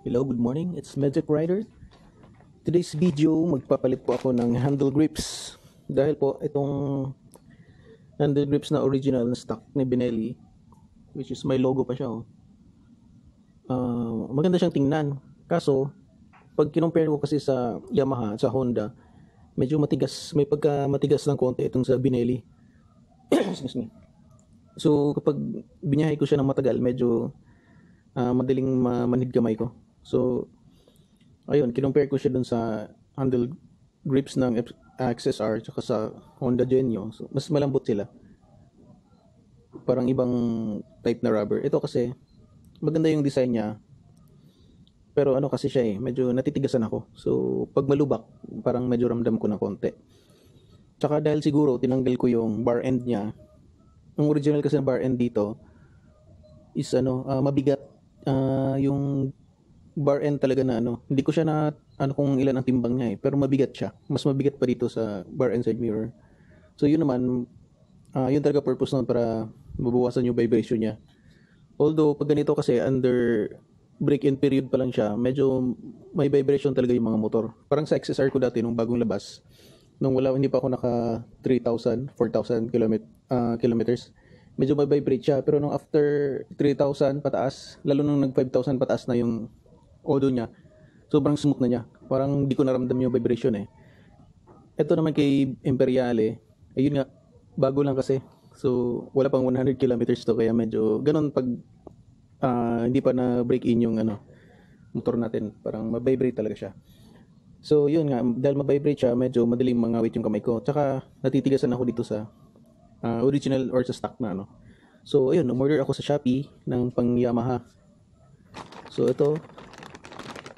Hello, good morning. It's Magic Rider. Today's video, magpapalit po ako ng handle grips. Dahil po itong handle grips na original na stock ni Benelli, which is may logo pa siya. Maganda siyang tingnan. Kaso, pag kinumpare ko kasi sa Yamaha, sa Honda, medyo matigas. May pagka matigas ng konti itong sa Benelli. Excuse me. So, kapag binyahe ko siya ng matagal, medyo madaling manhid kamay ko. So, ayun, kinumpare ko siya dun sa handle grips ng XSR tsaka sa Honda Genio. So, mas malambot sila. Parang ibang type na rubber. Ito kasi, maganda yung design niya. Pero ano kasi siya medyo natitigasan ako. So, pag malubak, parang medyo ramdam ko na konti. Tsaka dahil siguro, tinanggal ko yung bar end niya. Ang original kasi na bar end dito is mabigat. Yung bar end talaga na hindi ko siya na kung ilan ang timbang niya pero mabigat siya. Mas mabigat pa dito sa bar end side mirror. So yun naman, yun talaga purpose nun para mabawasan yung vibration niya. Although pag ganito kasi under break-in period pa lang siya, medyo may vibration talaga yung mga motor. Parang sa XSR ko dati nung bagong labas, nung hindi pa ako naka 3,000, 4,000 kilometers, medyo may vibrate siya. Pero nung after 3,000 pataas, lalo nung nag 5,000 pataas na yung audio niya, sobrang smooth na niya. Parang hindi ko naramdam yung vibration Ito naman kay Imperiale, ayun nga, bago lang kasi. So, wala pang 100 kilometers to, kaya medyo ganun pag hindi pa na break in yung motor natin. Parang ma-vibrate talaga siya. So, yun nga, dahil ma-vibrate siya, medyo madaling mangawit yung kamay ko. Tsaka, natitigasan ako dito sa original or sa stock na So, ayun, umorder ako sa Shopee ng pang Yamaha. So, ito,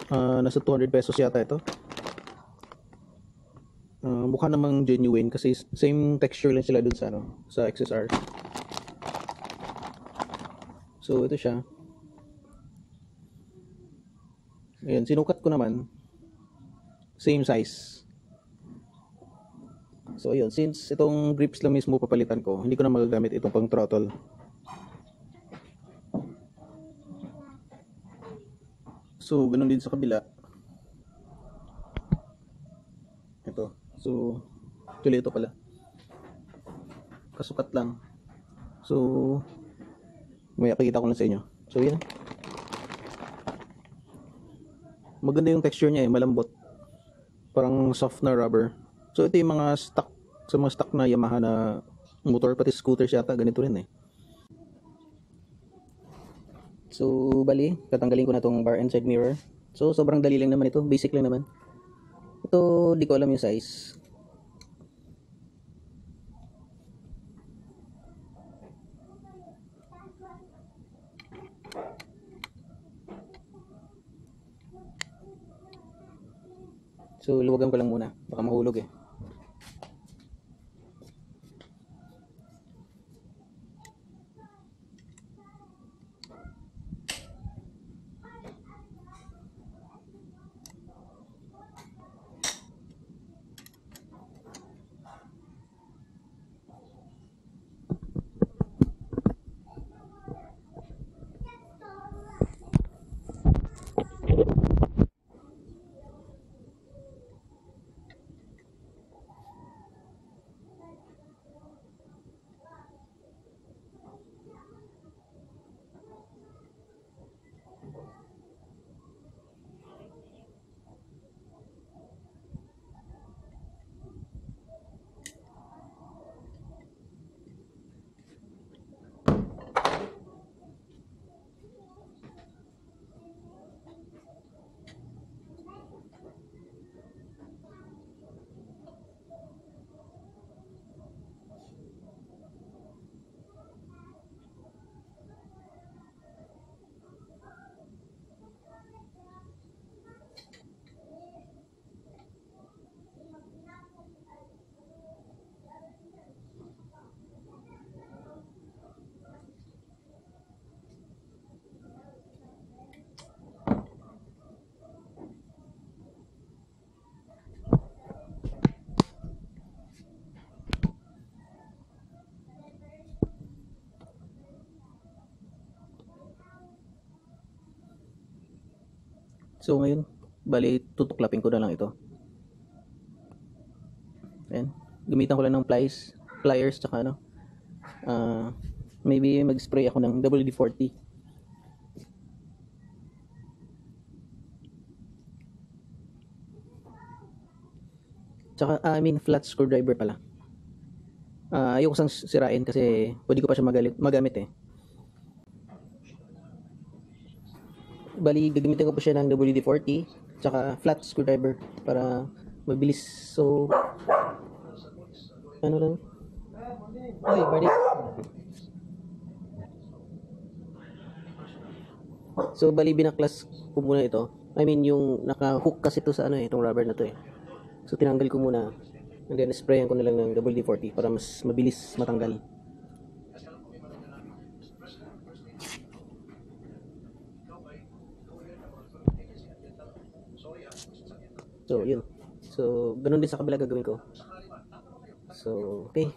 nasa 200 pesos yata ito. Mukha namang genuine kasi same texture lang sila dun sa sa XSR. So ito siya. Ayan, sinukat ko naman. Same size. So ayun, since itong grips lang mismo papalitan ko, hindi ko na magagamit itong pang throttle. So ganun din sa kabila. Ito. So, actually ito pala. Kasukat lang. So, may pakita ko lang sa inyo. So, yan. Maganda yung texture niya malambot. Parang soft na rubber. So, ito yung mga stock, sa mga stock na Yamaha na motor, pati scooters yata, ganito rin So, bali, tatanggalin ko na tong bar and side mirror. So, sobrang dali lang naman ito. Basic lang naman. Ito, di ko alam yung size. So, luwagan ko lang muna. Baka mahulog So ngayon, bali tutuklapin ko na lang ito. Ayan. Gamitan ko lang ng pliers, tsaka ano, maybe mag-spray ako ng WD-40. Tsaka, flat screwdriver pala. Ayoko sang sirain kasi pwede ko pa siya magamit eh. Bali, gagamitin ko pa siya ng WD-40 tsaka flat screwdriver para mabilis. So, ano lang. Oy, Barney. So, bali binaklas ko muna ito. Yung naka-hook kasi ito sa ano eh, itong rubber na to eh. So, tinanggal ko muna. And then, sprayan ko na lang ng WD-40 para mas mabilis matanggal. So, yun. So, ganun din sa kabila gagawin ko. So, okay.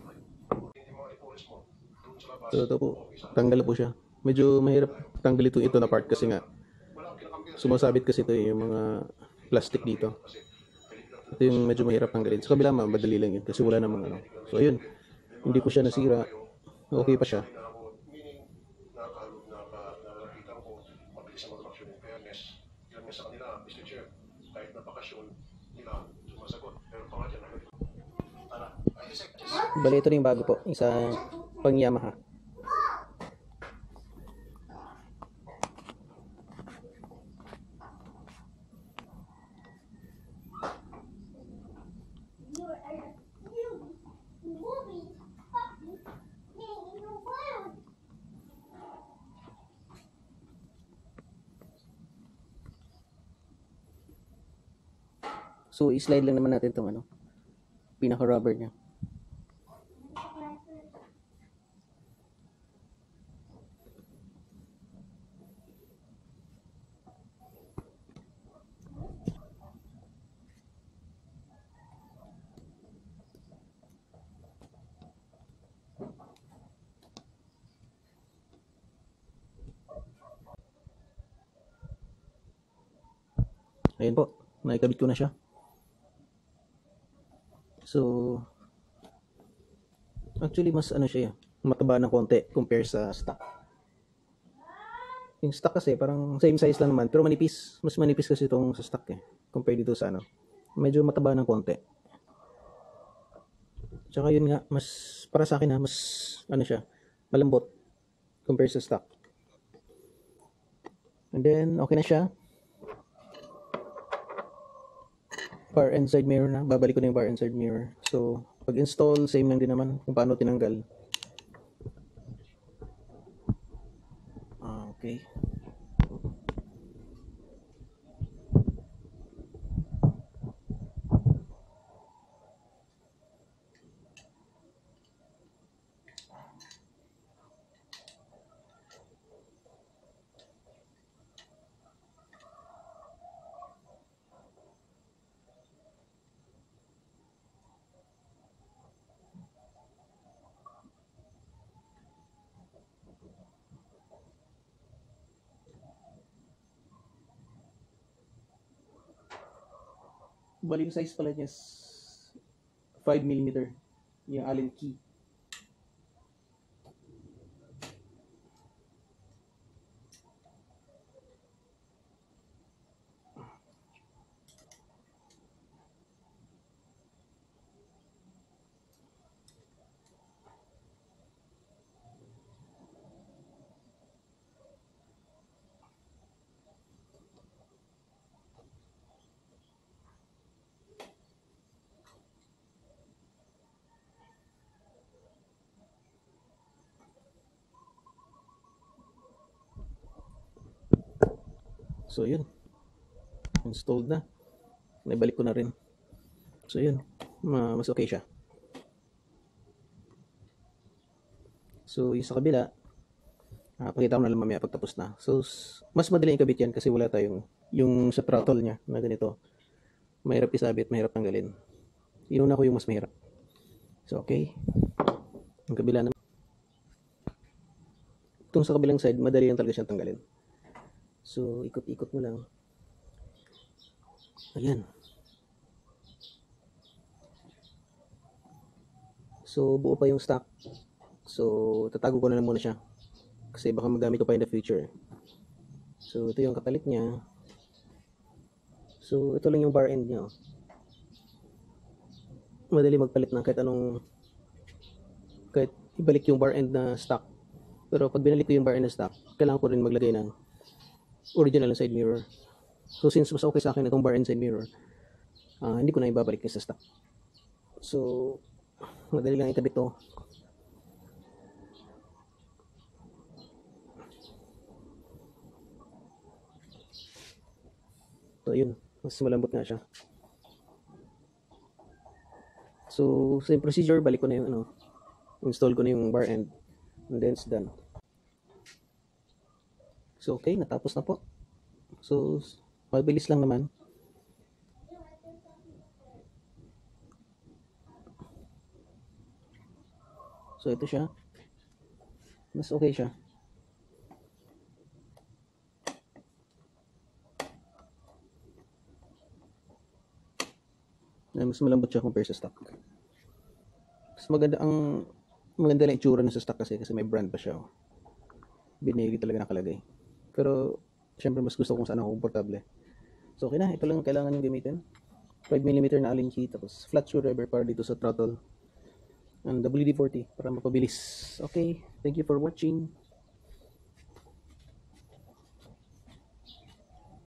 So, ito po. Tanggal po siya. Medyo mahirap tanggal ito na part kasi nga sumasabit kasi ito yung mga plastic dito. Ito yung medyo mahirap tanggalin. Sa kabila, madali lang yun kasi wala namang ano. So, ayun. Hindi ko siya nasira. Okay pa siya. Bali, ito na yung bago po. Isa pang Yamaha. So, i-slide lang naman natin itong ano, pinaka-rubber niya. Ayun po, nakikabit ko na siya. So, actually mas ano siya, mataba ng konti compare sa stock. Yung stock kasi parang same size lang naman, pero manipis. Mas manipis kasi itong sa stock eh, compare dito sa ano. Medyo mataba ng konti. Tsaka yun nga, mas para sa akin mas ano siya, malambot compare sa stock. And then, okay na siya. Bar and side mirror na. Babalik ko na yung bar and side mirror. So, pag install, same lang din naman kung paano tinanggal. Okay. Bali yung size pala niya is 5mm yung Allen key. So yun, installed na. Naibalik ko na rin. So yun, mas okay siya. So yung sa kabila, pakita ko na lang mamaya pagtapos na. So mas madali yung kabit yan kasi wala tayong yung sa throttle niya na ganito. Mahirap isabit, mahirap tanggalin. Inuna ko yung mas mahirap. So okay. Yung kabila naman. Itong sa kabilang side, madali lang talaga siyang tanggalin. So ikot-ikot mo lang. Ayan. So buo pa yung stock. So tatago ko na lang muna siya kasi baka magamit ko pa in the future. So ito yung kapalit niya. So ito lang yung bar end niya. Madali magpalit ng kahit ibalik yung bar end na stock. Pero pag binalik ko yung bar end na stock, kailangan ko rin maglagay ng original side mirror. So since mas okay sa akin itong bar end side mirror, hindi ko na ibabalik sa stock. So madali lang ikabit to. So yun, mas malambot nga siya. So same procedure, balik ko na yung install ko na yung bar end, and then it's done. So okay, natapos na po. So mabilis lang naman. So ito siya, mas okay siya. Mas malambot siya compare sa stock. Mas maganda lang itsura na sa stock kasi may brand pa siya. Binili talaga nakalagay. Pero syempre mas gusto kong sana komportable. So okay na, ito lang kailangan yung gamitin. 5mm na Allen key, tapos flat screwdriver para dito sa throttle, and WD-40 para mapabilis. Okay, thank you for watching.